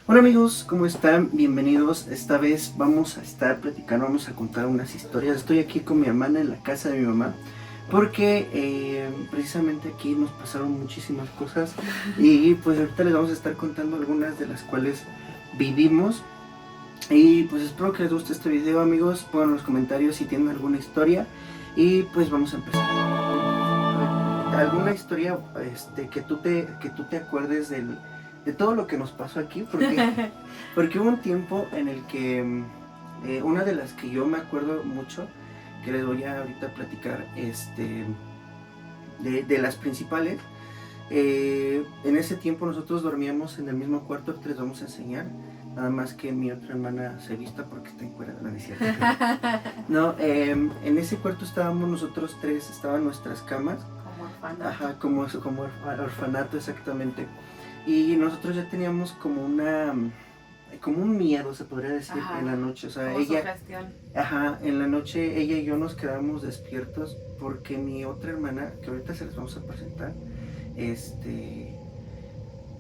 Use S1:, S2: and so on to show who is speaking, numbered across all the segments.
S1: Hola amigos, ¿cómo están? Bienvenidos. Esta vez vamos a estar platicando, vamos a contar unas historias. Estoy aquí con mi hermana en la casa de mi mamá porque precisamente aquí nos pasaron muchísimas cosas y pues ahorita les vamos a estar contando algunas de las cuales vivimos. Y pues espero que les guste este video, amigos. Pongan en los comentarios si tienen alguna historia y pues vamos a empezar. ¿Alguna historia que tú te acuerdes de todo lo que nos pasó aquí? Porque hubo un tiempo en el que una de las que yo me acuerdo mucho, que les voy a ahorita platicar, de las principales. En ese tiempo nosotros dormíamos en el mismo cuarto que les vamos a enseñar. Nada más que mi otra hermana se vista porque está en cuera, no es cierto. No, en ese cuarto estábamos nosotros tres, estaban nuestras camas.
S2: Como orfanato.
S1: Ajá, como orfanato exactamente. Y nosotros ya teníamos como un miedo, se podría decir,
S2: Ajá,
S1: en la noche. O sea,
S2: como sugestión.
S1: ajá, en la noche ella y yo nos quedábamos despiertos porque mi otra hermana, que ahorita se les vamos a presentar,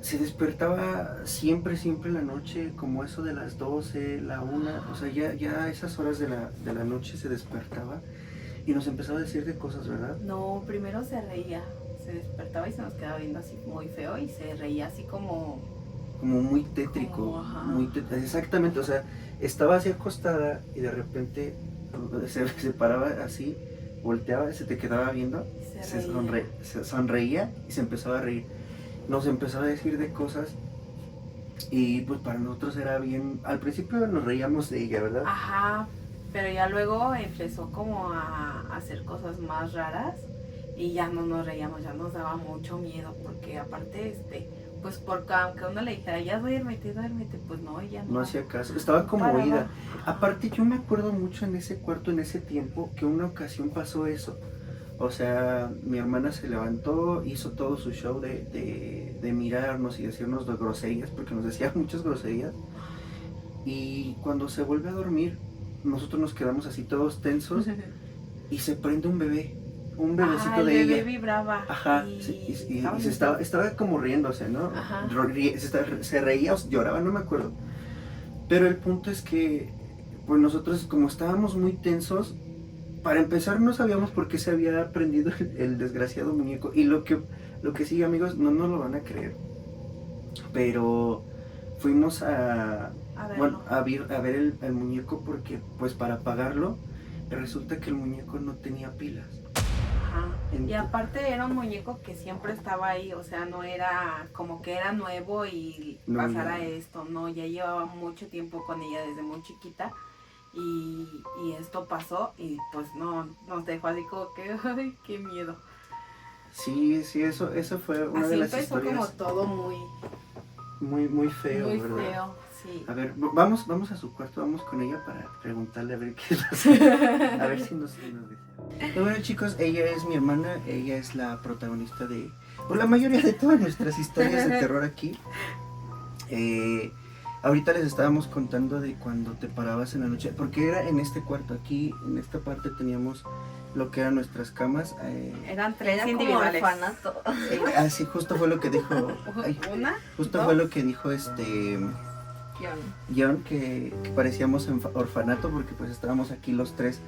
S1: se despertaba siempre en la noche, como eso de las 12, la 1, o sea, ya a esas horas de la noche se despertaba y nos empezaba a decir de cosas, ¿verdad?
S2: No, primero se reía, se despertaba y se nos quedaba viendo así muy feo y se reía así como
S1: Muy tétrico,
S2: ajá.
S1: Exactamente, o sea, estaba así acostada y de repente se paraba así, volteaba, se te quedaba viendo, se sonreía y se empezaba a reír. Nos empezaba a decir de cosas y pues para nosotros era bien, al principio nos reíamos de ella, ¿verdad?
S2: Ajá, pero ya luego empezó como a hacer cosas más raras y ya no nos reíamos, ya nos daba mucho miedo porque aparte pues porque aunque uno le dijera ya duérmete, pues no, ella
S1: No hacía caso, estaba como
S2: paraba.
S1: oída. Aparte yo me acuerdo mucho en ese cuarto, en ese tiempo, que una ocasión pasó eso. O sea, mi hermana se levantó, hizo todo su show de mirarnos y decirnos de groserías, porque nos decía muchas groserías. Y cuando se vuelve a dormir, nosotros nos quedamos así todos tensos y se prende un bebé, un bebecito
S2: el
S1: de
S2: bebé
S1: ella.
S2: vibraba.
S1: Ajá, y se estaba como riéndose, ¿no?
S2: Ajá.
S1: Se reía o lloraba, no me acuerdo. Pero el punto es que, pues nosotros como estábamos muy tensos, para empezar no sabíamos por qué se había prendido el desgraciado muñeco. Y lo que sigue, amigos, no nos lo van a creer. Pero fuimos
S2: Verlo.
S1: a ver el muñeco porque, pues para apagarlo, resulta que el muñeco no tenía pilas.
S2: Ajá. Y aparte era un muñeco que siempre estaba ahí, o sea, no era como que era nuevo y pasara esto, no, ya llevaba mucho tiempo con ella desde muy chiquita y esto pasó y pues no, nos dejó así como que, ay, qué miedo.
S1: Sí, eso fue una
S2: así
S1: de las
S2: empezó
S1: historias.
S2: Como todo
S1: Muy feo,
S2: muy
S1: ¿verdad?
S2: feo, sí.
S1: A ver, vamos a su cuarto, vamos con ella para preguntarle a ver qué pasa. A ver si nos dice. Y bueno, chicos, ella es mi hermana, ella es la protagonista de pues, la mayoría de todas nuestras historias de terror aquí. Ahorita les estábamos contando de cuando te parabas en la noche, porque era en este cuarto, aquí en esta parte teníamos lo que eran nuestras camas.
S2: Eran tres
S3: Era
S2: individuales.
S3: como orfanato.
S1: Así justo fue lo que dijo.
S2: ¿Una?
S1: Justo
S2: ¿Dos?
S1: fue lo que dijo John, que parecíamos orfanato porque pues estábamos aquí los tres.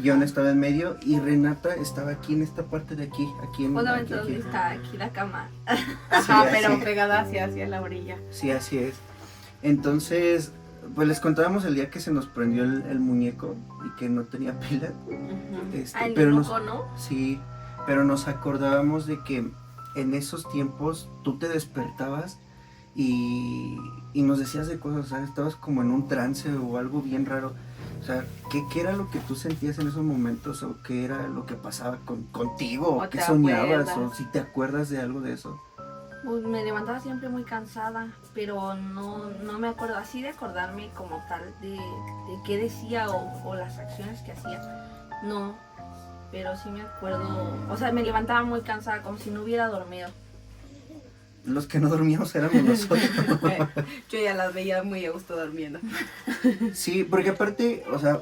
S1: John estaba en medio y Renata estaba aquí en esta parte de aquí en
S3: Justamente donde está aquí la cama.
S2: Ajá,
S1: Sí,
S2: pero
S1: así.
S2: pegada hacia la orilla.
S1: Sí, así es. Entonces, pues les contábamos el día que se nos prendió el muñeco y que no tenía pila.
S3: Al
S1: Pero
S3: Ninuco, ¿no?
S1: sí, pero nos acordábamos de que en esos tiempos tú te despertabas y nos decías de cosas, o sea, estabas como en un trance o algo bien raro. O sea, ¿qué era lo que tú sentías en esos momentos? ¿O qué era lo que pasaba contigo? ¿O qué soñabas? ¿O si te acuerdas de algo de eso?
S3: Pues me levantaba siempre muy cansada, pero no me acuerdo así de acordarme como tal de qué decía o las acciones que hacía. No, pero sí me acuerdo, o sea, me levantaba muy cansada, como si no hubiera dormido.
S1: Los que no dormíamos éramos nosotros.
S2: Yo ya las veía muy a gusto durmiendo.
S1: Sí, porque aparte, o sea,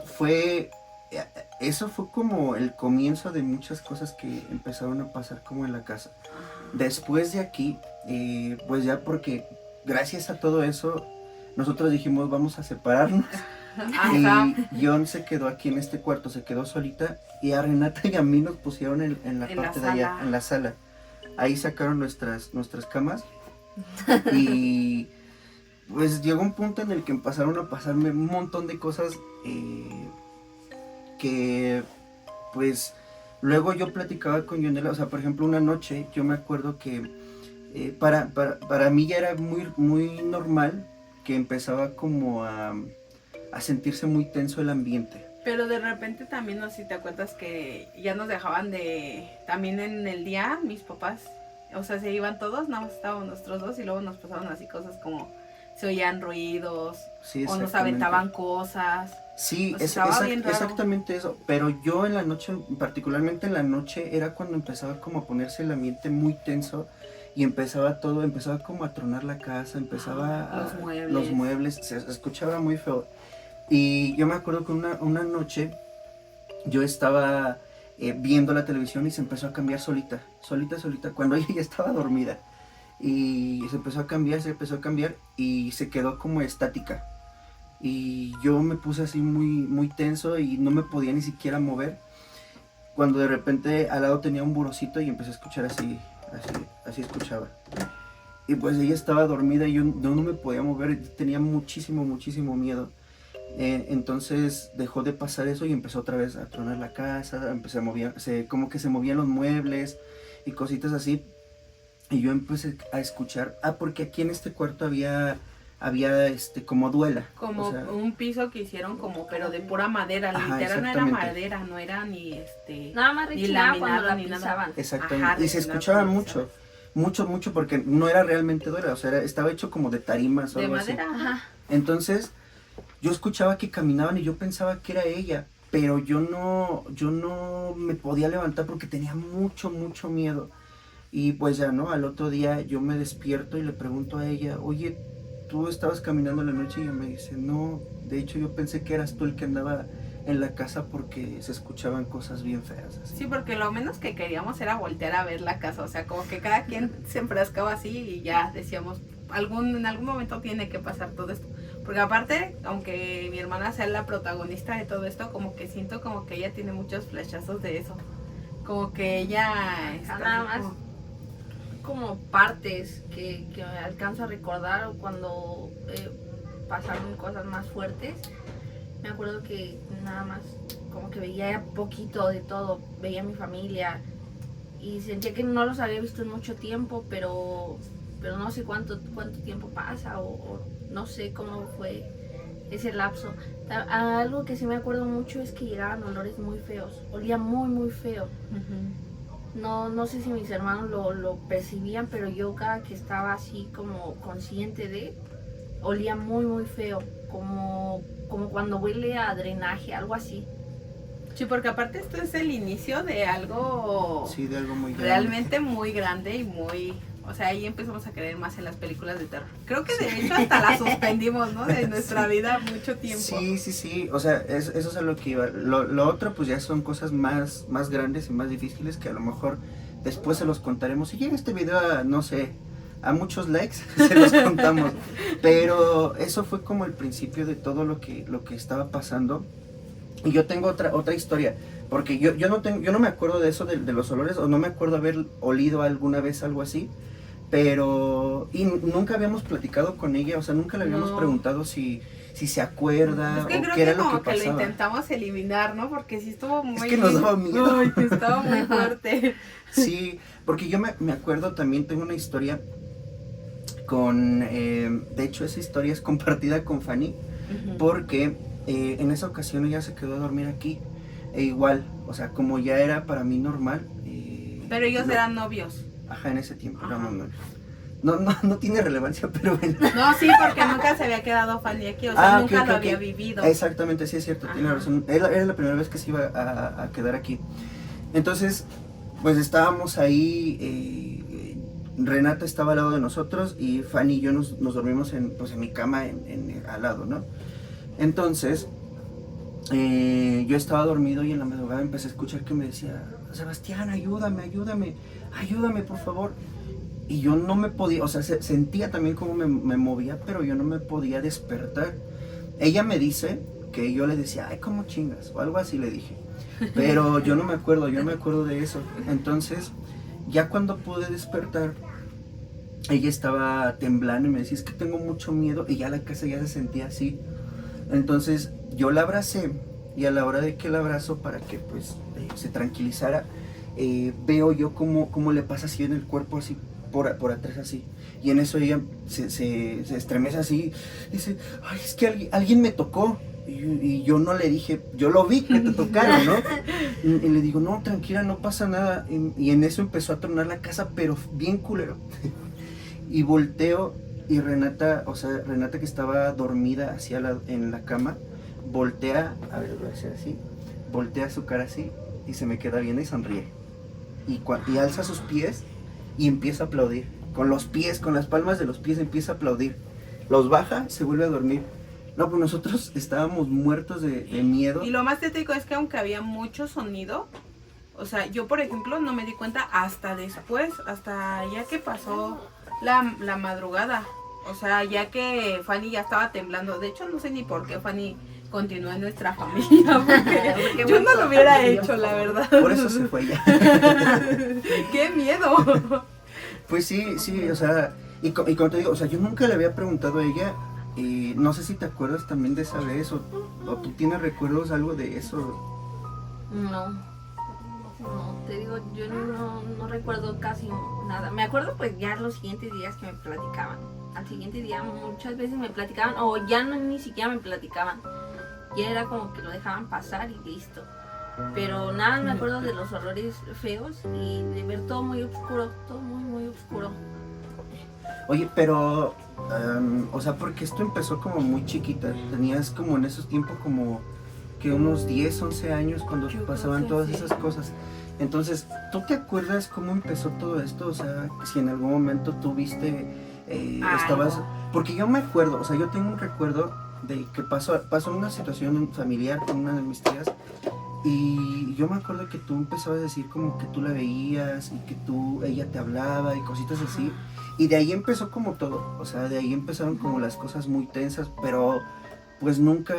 S1: eso fue como el comienzo de muchas cosas que empezaron a pasar como en la casa. Después de aquí, pues ya porque gracias a todo eso, nosotros dijimos vamos a separarnos.
S2: Ajá.
S1: Y John se quedó aquí en este cuarto, se quedó solita. Y a Renata y a mí nos pusieron en la parte de allá, en la sala. Ahí sacaron nuestras camas. Y pues llegó un punto en el que empezaron a pasarme un montón de cosas que pues luego yo platicaba con Yonela. O sea, por ejemplo, una noche yo me acuerdo que para mí ya era muy normal que empezaba como a sentirse muy tenso el ambiente.
S2: Pero de repente también, no sé si te acuerdas que ya nos dejaban también en el día, mis papás, o sea, se iban todos, nada más estábamos nosotros dos y luego nos pasaban así cosas como se oían ruidos,
S1: sí,
S2: o nos aventaban cosas.
S1: Sí,
S2: o sea,
S1: exactamente eso, pero yo en la noche, particularmente en la noche, era cuando empezaba como a ponerse el ambiente muy tenso y empezaba como a tronar la casa, los muebles, se escuchaba muy feo. Y yo me acuerdo que una noche yo estaba viendo la televisión y se empezó a cambiar solita, cuando ella ya estaba dormida. Y se empezó a cambiar y se quedó como estática. Y yo me puse así muy tenso y no me podía ni siquiera mover. Cuando de repente al lado tenía un burocito y empecé a escuchar así escuchaba. Y pues ella estaba dormida y yo no me podía mover, tenía muchísimo miedo. Entonces dejó de pasar eso y empezó otra vez a tronar la casa, como que se movían los muebles y cositas así. Y yo empecé a escuchar, porque aquí en este cuarto había como duela.
S2: Como, o sea, un piso que hicieron como, pero de pura madera, literal no era madera, no era ni
S3: nada más
S2: ni laminado
S3: ni nada.
S1: Exactamente. Ajá, y se escuchaba mucho, porque no era realmente duela, o sea, estaba hecho como de tarimas o algo así. De madera,
S3: ajá.
S1: Entonces, yo escuchaba que caminaban y yo pensaba que era ella, pero yo no me podía levantar porque tenía mucho miedo. Y pues ya, ¿no? Al otro día yo me despierto y le pregunto a ella, oye, ¿tú estabas caminando en la noche? Y ella me dice, no, de hecho yo pensé que eras tú el que andaba en la casa porque se escuchaban cosas bien feas. Así.
S2: Sí, porque lo menos que queríamos era voltear a ver la casa, o sea, como que cada quien se enfrascaba así y ya decíamos, en algún momento tiene que pasar todo esto. Porque aparte, aunque mi hermana sea la protagonista de todo esto, como que siento como que ella tiene muchos flashazos de eso. Como que ella está
S3: nada más como partes que alcanzo a recordar cuando pasaron cosas más fuertes. Me acuerdo que nada más como que veía poquito de todo, veía a mi familia y sentía que no los había visto en mucho tiempo, pero no sé cuánto tiempo pasa o no sé cómo fue ese lapso. Algo que sí me acuerdo mucho es que llegaban olores muy feos, olía muy feo. Uh-huh. No sé si mis hermanos lo percibían, pero yo cada que estaba así como consciente olía muy feo, como cuando huele a drenaje, algo así.
S2: Sí, porque aparte esto es el inicio de algo...
S1: Sí, de algo muy grande.
S2: Realmente muy grande y muy... O sea, ahí empezamos a creer más en las películas de terror. Creo que de hecho hasta las suspendimos, ¿no? De nuestra vida mucho tiempo.
S1: Sí. O sea, eso es a lo que iba. Lo otro pues ya son cosas más grandes y más difíciles que a lo mejor después se los contaremos. Si llega este video a, no sé, a muchos likes, se los contamos. Pero eso fue como el principio de todo lo que estaba pasando. Y yo tengo otra historia. Porque yo no me acuerdo de eso de los olores, o no me acuerdo haber olido alguna vez algo así. Pero, y nunca habíamos platicado con ella, o sea, nunca le habíamos preguntado si se acuerda
S2: es que
S1: o
S2: creo
S1: qué era
S2: que
S1: lo que
S2: como que
S1: pasaba.
S2: lo intentamos eliminar, ¿no? Porque sí estuvo muy...
S1: Es que nos daba miedo.
S2: Ay, que estaba muy fuerte.
S1: Sí, porque yo me acuerdo también, tengo una historia de hecho esa historia es compartida con Fanny, uh-huh. Porque en esa ocasión ella se quedó a dormir aquí, e igual, o sea, como ya era para mí normal.
S2: Pero ellos eran novios.
S1: Ajá, en ese tiempo éramos novios. No tiene relevancia, pero bueno.
S2: No, sí, porque nunca se había quedado Fanny aquí, o sea, nunca lo había vivido.
S1: Exactamente, sí es cierto, tiene razón. Era la primera vez que se iba a quedar aquí. Entonces, pues estábamos ahí, Renata estaba al lado de nosotros y Fanny y yo nos dormimos en mi cama al lado, ¿no? Entonces, yo estaba dormido y en la madrugada empecé a escuchar que me decía, Sebastián, ayúdame, por favor. y yo no me podía, o sea, sentía también como me movía, pero yo no me podía despertar. Ella me dice que yo le decía, ay, ¿cómo chingas? O algo así le dije. Pero yo no me acuerdo de eso. Entonces, ya cuando pude despertar, ella estaba temblando y me decía, es que tengo mucho miedo, y ya la casa ya se sentía así. Entonces, yo la abracé, y a la hora de que la abrazo para que pues se tranquilizara, veo yo cómo le pasa así en el cuerpo, así por atrás así, y en eso ella se estremece así, dice, ay, es que alguien me tocó, y yo no le dije, yo lo vi que te tocaron, ¿no? Y le digo, no, tranquila, no pasa nada, y en eso empezó a tronar la casa, pero bien culero, y volteo, y Renata que estaba dormida en la cama, voltea, a ver, voy a hacer así, voltea su cara así, y se me queda viendo y sonríe, y alza sus pies, y empieza a aplaudir, con los pies, con las palmas de los pies empieza a aplaudir, los baja, se vuelve a dormir. No, pues nosotros estábamos muertos de miedo.
S2: Y lo más tétrico es que aunque había mucho sonido, o sea, yo por ejemplo no me di cuenta hasta después, hasta ya que pasó la madrugada, o sea, ya que Fanny ya estaba temblando. De hecho no sé ni por qué Fanny continuó en nuestra familia, porque yo no lo hubiera hecho, la verdad.
S1: Por eso se fue ella.
S2: ¡Qué miedo!
S1: Pues sí, o sea, y como te digo, o sea, yo nunca le había preguntado a ella, no sé si te acuerdas también de esa vez, o tú tienes recuerdos algo de eso.
S3: No, te digo, yo no recuerdo casi nada. Me acuerdo pues ya los siguientes días que me platicaban. Al siguiente día muchas veces me platicaban, o ya no, ni siquiera me platicaban. Ya era como que lo dejaban pasar y listo. Pero nada, me acuerdo de los horrores feos y de ver todo muy oscuro, todo muy oscuro.
S1: Oye, pero, o sea, porque esto empezó como muy chiquita, tenías como en esos tiempos como que unos 10, 11 años cuando pasaban todas esas cosas. Entonces, ¿tú te acuerdas cómo empezó todo esto? O sea, si en algún momento tú viste, estabas... Porque yo me acuerdo, o sea, yo tengo un recuerdo de que pasó una situación familiar con una de mis tías, y yo me acuerdo que tú empezabas a decir como que tú la veías y que ella te hablaba y cositas así, y de ahí empezó como todo, o sea, de ahí empezaron como las cosas muy tensas, pero pues nunca...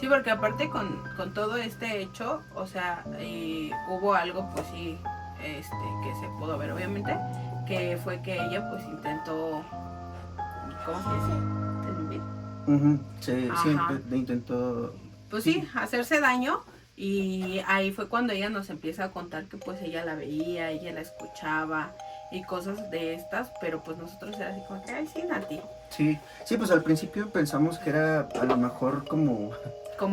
S2: Sí, porque aparte con todo este hecho, o sea, hubo algo pues sí, que se pudo ver obviamente, que fue que ella pues intentó, ¿cómo se dice?
S1: Sí, intentó...
S2: Pues sí, hacerse daño, y ahí fue cuando ella nos empieza a contar que pues ella la veía, ella la escuchaba y cosas de estas, pero pues nosotros era así como que, ay, sí, Nati.
S1: Sí, pues al principio pensamos que era a lo mejor como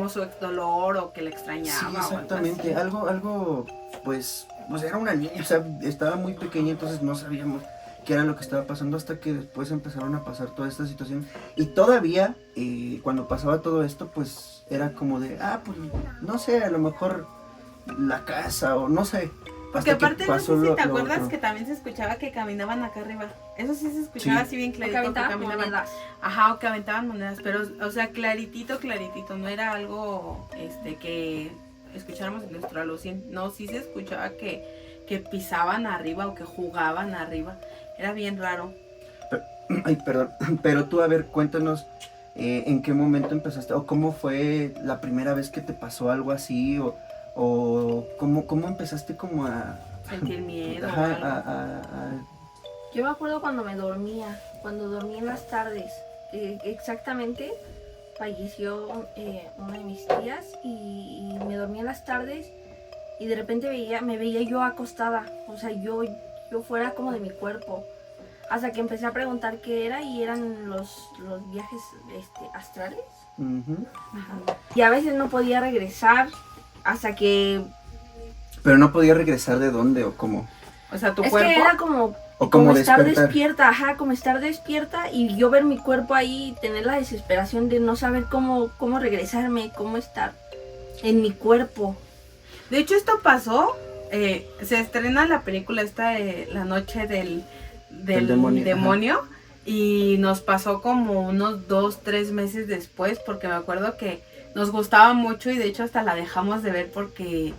S2: su ex dolor o que le extrañaba.
S1: Sí, exactamente, algo, pues era una niña, o sea, estaba muy pequeña, entonces no sabíamos qué era lo que estaba pasando hasta que después empezaron a pasar toda esta situación. Y todavía, cuando pasaba todo esto, pues era como de, pues no sé, a lo mejor la casa o no sé.
S2: Porque aparte no sé si te acuerdas que también se escuchaba que caminaban acá arriba. Eso sí se escuchaba así bien clarito.
S3: Que aventaban monedas.
S2: Ajá, o que aventaban monedas, pero, o sea, claritito, no era algo que escucháramos en nuestro alucín. No, sí se escuchaba que pisaban arriba o que jugaban arriba. Era bien raro.
S1: Perdón, pero tú, a ver, cuéntanos en qué momento empezaste, o cómo fue la primera vez que te pasó algo así, o cómo empezaste como a...
S2: sentir miedo.
S3: Yo me acuerdo cuando dormía en las tardes, exactamente falleció una de mis tías y me dormía en las tardes y de repente me veía yo acostada, o sea, yo fuera como de mi cuerpo, hasta que empecé a preguntar qué era y eran los viajes astrales. Ajá. Y a veces no podía regresar hasta que...
S1: ¿Pero no podía regresar de dónde o cómo?
S2: O sea, tu cuerpo...
S3: Es que era como estar despierta, como estar despierta y yo ver mi cuerpo ahí y tener la desesperación de no saber cómo regresarme, cómo estar en mi cuerpo.
S2: De hecho, esto pasó, se estrena la película esta de La Noche del Demonio, y nos pasó como unos 2-3 meses después, porque me acuerdo que nos gustaba mucho y de hecho hasta la dejamos de ver porque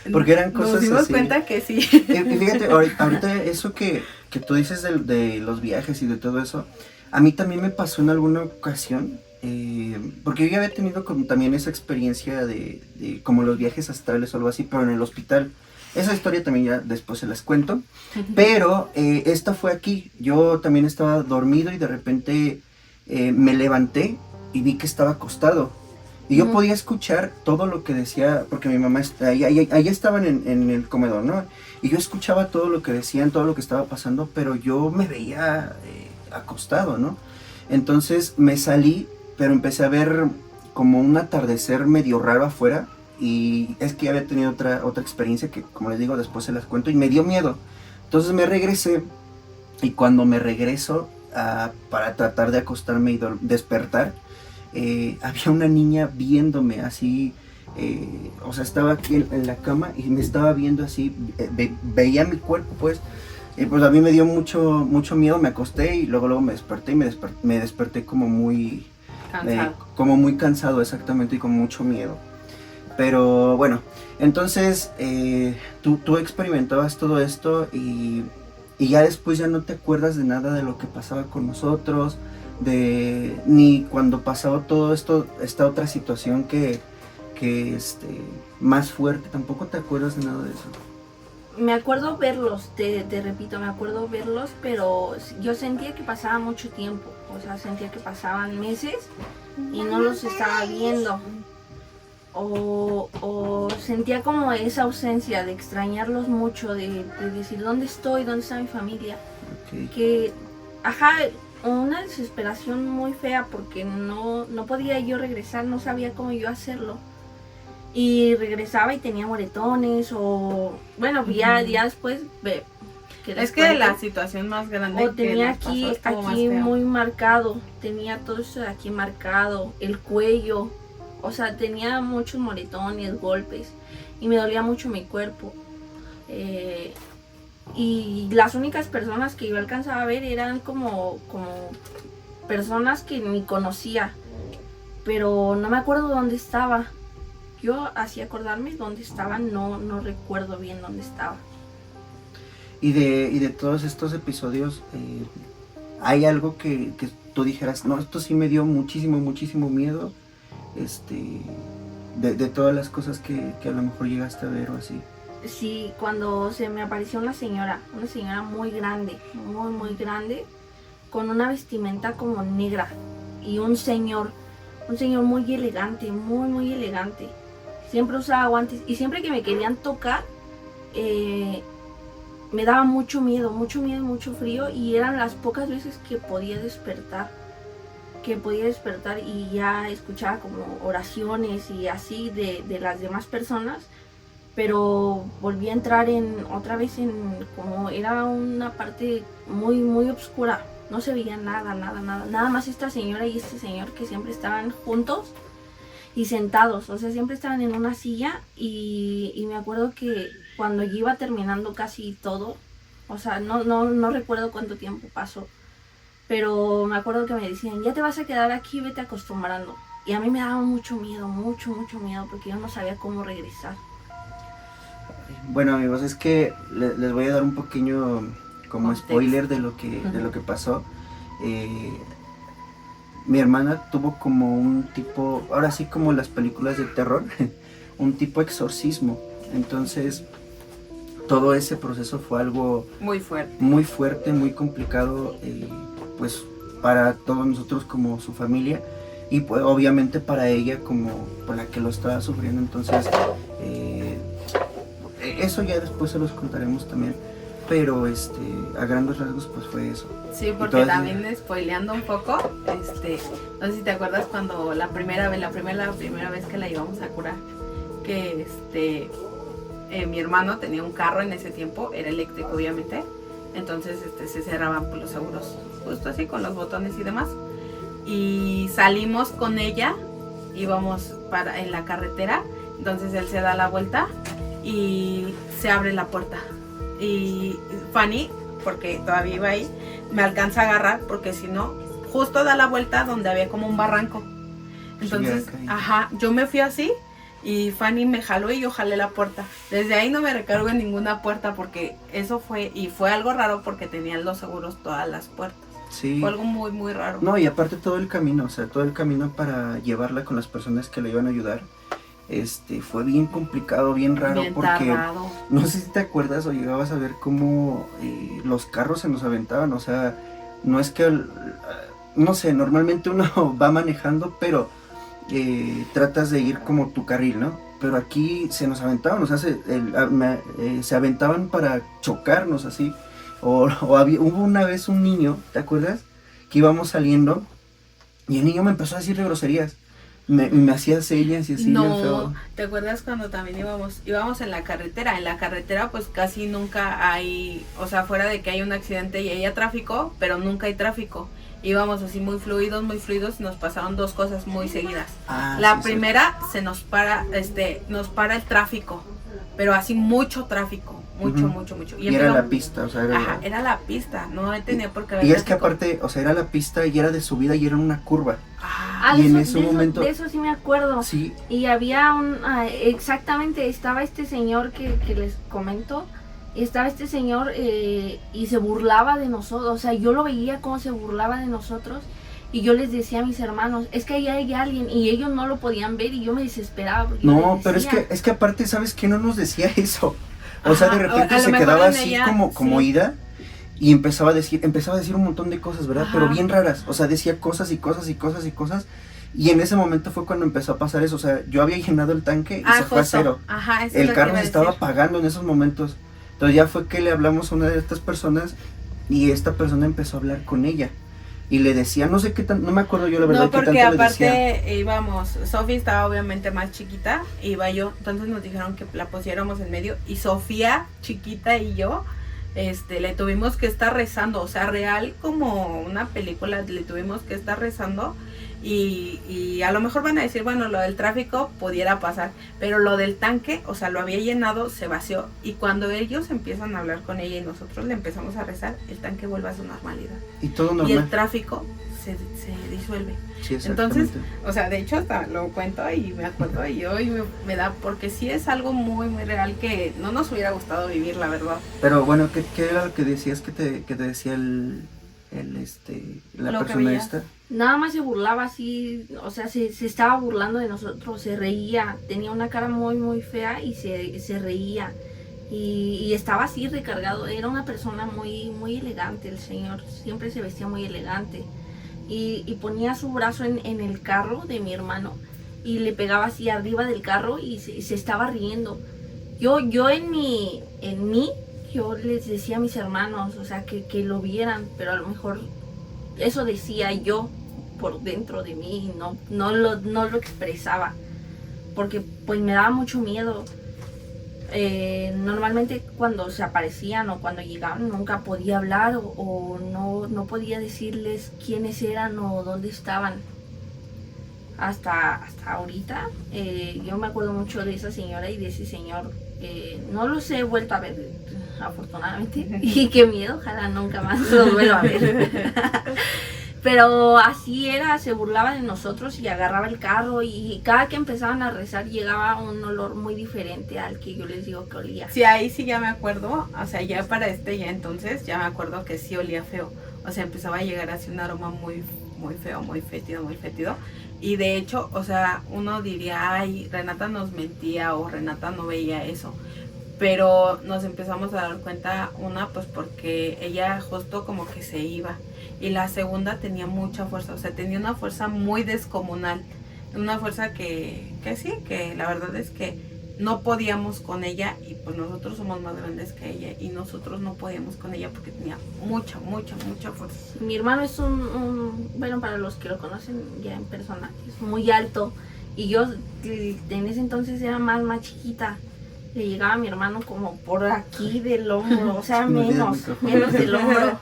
S1: eran cosas
S2: nos dimos
S1: así.
S2: Cuenta que sí.
S1: Y fíjate, ahorita eso que que tú dices de los viajes y de todo eso, a mí también me pasó en alguna ocasión, porque yo ya había tenido también esa experiencia de como los viajes astrales o algo así, pero en el hospital. Esa historia también ya después se las cuento, pero esta fue aquí. Yo también estaba dormido y de repente me levanté y vi que estaba acostado. Y yo podía escuchar todo lo que decía, porque mi mamá, allá estaban en el comedor, ¿no? Y yo escuchaba todo lo que decían, todo lo que estaba pasando, pero yo me veía acostado, ¿no? Entonces me salí, pero empecé a ver como un atardecer medio raro afuera. Y es que había tenido otra experiencia que, como les digo, después se las cuento y me dio miedo. Entonces me regresé y cuando me regreso para tratar de acostarme y despertar, había una niña viéndome así, o sea, estaba aquí en la cama y me estaba viendo así, veía mi cuerpo pues. Pues a mí me dio mucho miedo, me acosté y luego me desperté y me desperté como muy cansado exactamente y con mucho miedo. Pero bueno, entonces tú experimentabas todo esto y ya después ya no te acuerdas de nada de lo que pasaba con nosotros, ni cuando pasaba todo esto, esta otra situación que más fuerte, tampoco te acuerdas de nada de eso.
S3: Me acuerdo verlos, te repito, me acuerdo verlos, pero yo sentía que pasaba mucho tiempo, o sea, sentía que pasaban meses y no los estaba viendo. O sentía como esa ausencia de extrañarlos mucho, de decir dónde estoy, dónde está mi familia.
S1: Okay.
S3: Que, una desesperación muy fea porque no podía yo regresar, no sabía cómo yo hacerlo. Y regresaba y tenía moretones o, bueno, ya después...
S2: Es que la situación más grande
S3: o tenía aquí muy marcado, tenía todo esto de aquí marcado, el cuello. O sea, tenía muchos moretones, golpes y me dolía mucho mi cuerpo. Y las únicas personas que yo alcanzaba a ver eran como personas que ni conocía, pero no me acuerdo dónde estaba. Yo hacía acordarme dónde estaba, no recuerdo bien dónde estaba.
S1: Y de todos estos episodios, ¿hay algo que tú dijeras, no, esto sí me dio muchísimo miedo? De todas las cosas que a lo mejor llegaste a ver o así.
S3: Sí, cuando se me apareció una señora muy grande, muy grande, con una vestimenta como negra, y un señor muy elegante, muy elegante. Siempre usaba guantes y siempre que me querían tocar, me daba mucho miedo, mucho frío, y eran las pocas veces que podía despertar y ya escuchaba como oraciones y así de las demás personas, pero volví a entrar otra vez en como era una parte muy oscura, no se veía nada más esta señora y este señor que siempre estaban juntos y sentados, o sea, siempre estaban en una silla y me acuerdo que cuando yo iba terminando casi todo, o sea, no recuerdo cuánto tiempo pasó, pero me acuerdo que me decían, ya te vas a quedar aquí, vete acostumbrando. Y a mí me daba mucho miedo, mucho miedo, porque yo no sabía cómo regresar.
S1: Bueno, amigos, es que les voy a dar un pequeño como spoiler de lo que pasó. Mi hermana tuvo como un tipo, ahora sí como las películas de terror, un tipo exorcismo. Entonces, todo ese proceso fue algo muy fuerte, muy complicado, pues para todos nosotros como su familia y pues obviamente para ella como por la que lo estaba sufriendo. Entonces eso ya después se los contaremos también, pero a grandes rasgos pues fue eso.
S2: Sí, porque también spoileando un poco, no sé si te acuerdas cuando la primera vez que la íbamos a curar, que mi hermano tenía un carro en ese tiempo, era eléctrico obviamente. Entonces se cerraban por los seguros, justo así con los botones y demás. Y salimos con ella, íbamos en la carretera, entonces él se da la vuelta y se abre la puerta. Y Fanny, porque todavía iba ahí, me alcanza a agarrar porque si no, justo da la vuelta donde había como un barranco. Entonces, yo me fui así y Fanny me jaló y yo jalé la puerta. Desde ahí no me recargo en ninguna puerta porque eso fue, y fue algo raro porque tenían los seguros todas las puertas.
S1: Sí.
S2: Fue algo muy, muy raro.
S1: No, y aparte todo el camino, o sea, todo el camino para llevarla con las personas que le iban a ayudar, fue bien complicado, bien raro,
S2: bien
S1: porque
S2: tardado.
S1: No sé si te acuerdas o llegabas a ver cómo los carros se nos aventaban, o sea, no es que, no sé, normalmente uno va manejando, pero tratas de ir como tu carril, ¿no? Pero aquí se nos aventaban, o sea, se aventaban para chocarnos así. Hubo una vez un niño, ¿te acuerdas? Que íbamos saliendo y el niño me empezó a decir groserías. Me hacía señas y así.
S2: No, ¿te acuerdas cuando también íbamos en la carretera? En la carretera pues casi nunca hay, o sea, fuera de que hay un accidente y haya tráfico, pero nunca hay tráfico. Íbamos así muy fluidos y nos pasaron dos cosas muy seguidas. La primera, se nos para el tráfico, pero así mucho tráfico. Mucho.
S1: Y era la pista, o sea,
S2: era la pista, no tenía por qué haber.
S1: Y es que aparte, o sea, era la pista y era de subida y era una curva.
S3: Y en ese momento... De eso sí me acuerdo.
S1: Sí.
S3: Y había exactamente, estaba este señor que les comento, estaba este señor y se burlaba de nosotros, o sea, yo lo veía como se burlaba de nosotros. Y yo les decía a mis hermanos, es que ahí hay alguien, y ellos no lo podían ver y yo me desesperaba.
S1: No, pero es que aparte, ¿sabes qué? No nos decía eso. O sea, de repente se quedaba así como ida y empezaba a decir un montón de cosas, ¿verdad? Pero bien raras, o sea, decía cosas y cosas. Y en ese momento fue cuando empezó a pasar eso, o sea, yo había llenado el tanque y se fue a cero. El carro se estaba apagando en esos momentos. Entonces ya fue que le hablamos a una de estas personas y esta persona empezó a hablar con ella. Y le decía, no sé qué tan, no me acuerdo yo la verdad.
S2: No, porque aparte íbamos, Sofía estaba obviamente más chiquita, iba yo, entonces nos dijeron que la pusiéramos en medio, y Sofía, chiquita, y yo, le tuvimos que estar rezando, o sea, real como una película, le tuvimos que estar rezando, y a lo mejor van a decir, bueno, lo del tráfico pudiera pasar, pero lo del tanque, o sea, lo había llenado, se vació, y cuando ellos empiezan a hablar con ella y nosotros le empezamos a rezar, el tanque vuelve a su normalidad.
S1: Y todo normal.
S2: Y el tráfico se disuelve.
S1: Sí,
S2: entonces, o sea, de hecho hasta lo cuento y me acuerdo y hoy me da, porque sí es algo muy, muy real que no nos hubiera gustado vivir, la verdad.
S1: Pero bueno, ¿qué era lo que decías que te decía la persona esta?
S3: Nada más se burlaba así, o sea, se estaba burlando de nosotros, se reía, tenía una cara muy, muy fea y se reía. Y estaba así recargado, era una persona muy, muy elegante, el señor siempre se vestía muy elegante. Y ponía su brazo en el carro de mi hermano y le pegaba así arriba del carro y se estaba riendo. Yo yo les decía a mis hermanos, o sea, que lo vieran, pero a lo mejor eso decía yo por dentro de mí, no lo expresaba, porque pues me daba mucho miedo. Normalmente cuando se aparecían o cuando llegaban nunca podía hablar o no podía decirles quiénes eran o dónde estaban. Hasta ahorita yo me acuerdo mucho de esa señora y de ese señor. No los he vuelto a ver, afortunadamente, y qué miedo, ojalá nunca más los vuelva a ver. Pero así era, se burlaba de nosotros y agarraba el carro y cada que empezaban a rezar llegaba un olor muy diferente al que yo les digo que olía.
S2: Sí, ahí sí ya me acuerdo, o sea, ya para ya entonces ya me acuerdo que sí olía feo. O sea, empezaba a llegar así un aroma muy, muy feo, muy fétido. Y de hecho, o sea, uno diría, ay, Renata nos mentía o Renata no veía eso. Pero nos empezamos a dar cuenta, una, pues porque ella justo como que se iba. Y la segunda tenía mucha fuerza, o sea, tenía una fuerza muy descomunal. Una fuerza que sí, que la verdad es que no podíamos con ella y pues nosotros somos más grandes que ella y nosotros no podíamos con ella porque tenía mucha fuerza.
S3: Mi hermano es bueno, para los que lo conocen ya en persona, es muy alto y yo en ese entonces era más chiquita. Le llegaba a mi hermano como por aquí del hombro, o sea, menos del hombro.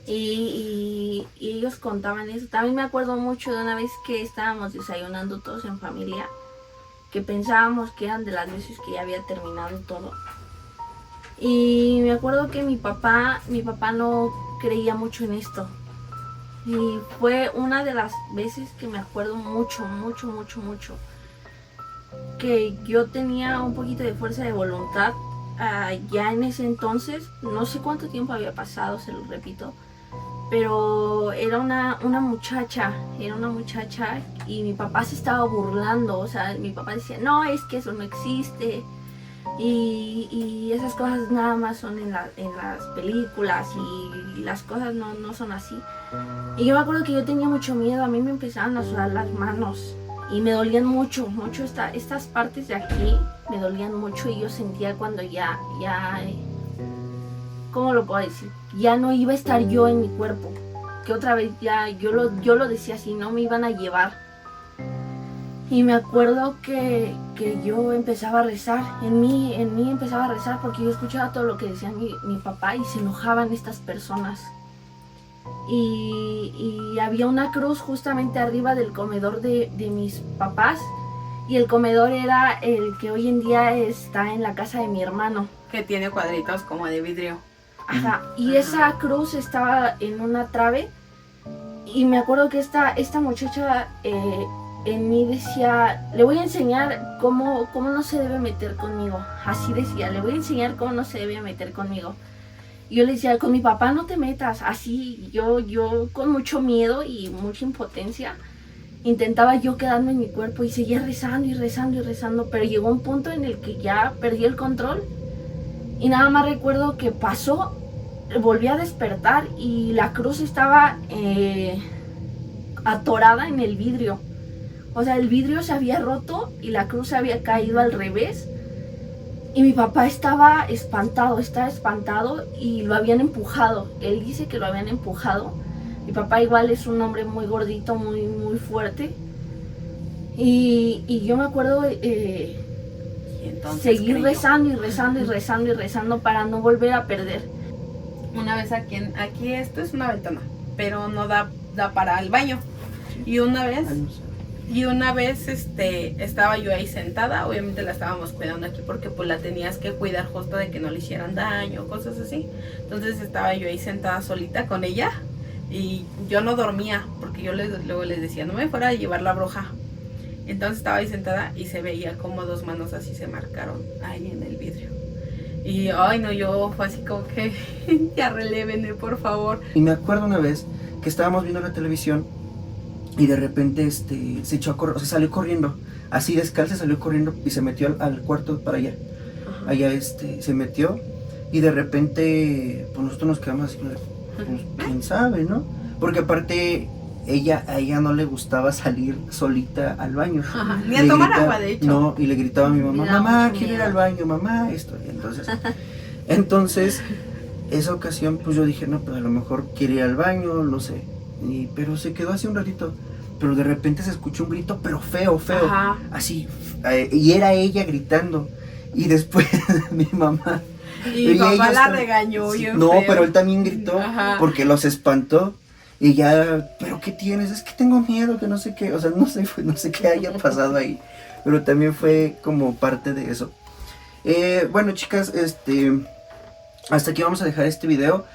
S3: Y ellos contaban eso. También me acuerdo mucho de una vez que estábamos desayunando todos en familia, que pensábamos que eran de las veces que ya había terminado todo. Y me acuerdo que mi papá no creía mucho en esto. Y fue una de las veces que me acuerdo mucho. que yo tenía un poquito de fuerza de voluntad. Ya en ese entonces, no sé cuánto tiempo había pasado, se lo repito, pero era una muchacha y mi papá se estaba burlando, o sea, mi papá decía, no, es que eso no existe y esas cosas nada más son en las películas y las cosas no son así. Y yo me acuerdo que yo tenía mucho miedo, a mí me empezaban a sudar las manos y me dolían mucho estas partes de aquí me dolían mucho y yo sentía cuando ya, ¿cómo lo puedo decir? Ya no iba a estar yo en mi cuerpo, que otra vez ya, yo lo decía así, no me iban a llevar. Y me acuerdo que yo empezaba a rezar, en mí empezaba a rezar porque yo escuchaba todo lo que decía mi papá y se enojaban estas personas. Y había una cruz justamente arriba del comedor de mis papás y el comedor era el que hoy en día está en la casa de mi hermano.
S2: Que tiene cuadritos como de vidrio.
S3: Ajá, y esa cruz estaba en una trave y me acuerdo que esta muchacha en mí decía, le voy a enseñar cómo no se debe meter conmigo, así decía, le voy a enseñar cómo no se debe meter conmigo. Y yo le decía, con mi papá no te metas, así yo con mucho miedo y mucha impotencia intentaba yo quedarme en mi cuerpo y seguía rezando y rezando y rezando, pero llegó un punto en el que ya perdí el control y nada más recuerdo que pasó, volví a despertar y la cruz estaba atorada en el vidrio. O sea, el vidrio se había roto y la cruz se había caído al revés. Y mi papá estaba espantado y lo habían empujado. Él dice que lo habían empujado. Mi papá igual es un hombre muy gordito, muy, muy fuerte. Y yo me acuerdo seguir rezando y rezando y rezando y rezando para no volver a perder.
S2: Una vez aquí esto es una ventana, pero no da para el baño. Y una vez estaba yo ahí sentada, obviamente la estábamos cuidando aquí porque pues la tenías que cuidar justo de que no le hicieran daño, cosas así. Entonces estaba yo ahí sentada solita con ella y yo no dormía porque yo luego les decía, no me fuera a llevar la bruja. Entonces estaba ahí sentada y se veía como dos manos así se marcaron ahí en el vidrio. Y ay no, yo fue así como que ya relévenme por favor.
S1: Y me acuerdo una vez que estábamos viendo la televisión y de repente se echó a correr, o sea, salió corriendo, así descalza salió corriendo y se metió al cuarto para allá. Ajá. Allá se metió y de repente pues nosotros nos quedamos así, pues quién sabe, ¿no? Porque aparte a ella no le gustaba salir solita al baño.
S2: Ajá, ni a tomar agua, de hecho.
S1: No, y le gritaba a mi mamá, mamá, quiero ir al baño, mamá, esto. Y entonces, esa ocasión, pues yo dije, no, pues a lo mejor quiere ir al baño, no sé. Pero se quedó así un ratito. Pero de repente se escuchó un grito, pero feo,
S2: Ajá.
S1: así. Y era ella gritando. Y después mi mamá.
S2: Y mi papá la regañó.
S1: Sí, no, feo. Pero él también gritó. Ajá. Porque los espantó. Y ya, ¿pero qué tienes? Es que tengo miedo, que no sé qué. O sea, no sé qué haya pasado ahí. Pero también fue como parte de eso. Bueno, chicas, hasta aquí vamos a dejar este video.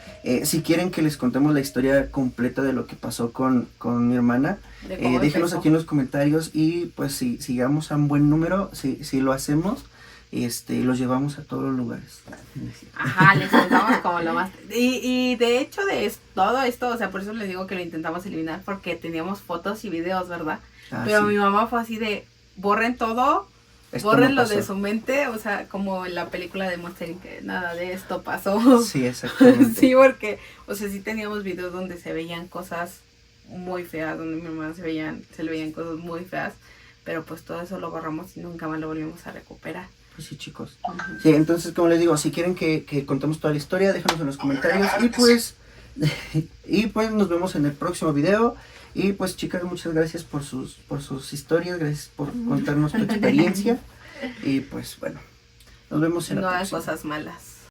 S1: Si quieren que les contemos la historia completa de lo que pasó con mi hermana, déjenos aquí en los comentarios y pues si llegamos a un buen número, si lo hacemos, los llevamos a todos los lugares.
S2: Ajá, les contamos como lo más... Y de hecho todo esto, o sea, por eso les digo que lo intentamos eliminar, porque teníamos fotos y videos, ¿verdad? Pero sí. Mi mamá fue así de, borren todo, bórrenlo no de su mente, o sea, como en la película de Monster Inc., que nada de esto pasó.
S1: Sí, exactamente.
S2: Sí, porque, o sea, sí teníamos videos donde se veían cosas muy feas, donde mi hermana se le veían cosas muy feas, pero pues todo eso lo borramos y nunca más lo volvimos a recuperar.
S1: Pues sí, chicos. Sí, entonces, como les digo, si quieren que contemos toda la historia, déjanos en los comentarios y pues nos vemos en el próximo video. Y pues, chicas, muchas gracias por sus historias, gracias por contarnos tu experiencia. Y pues, bueno, nos vemos en la próxima.
S2: No hay cosas malas.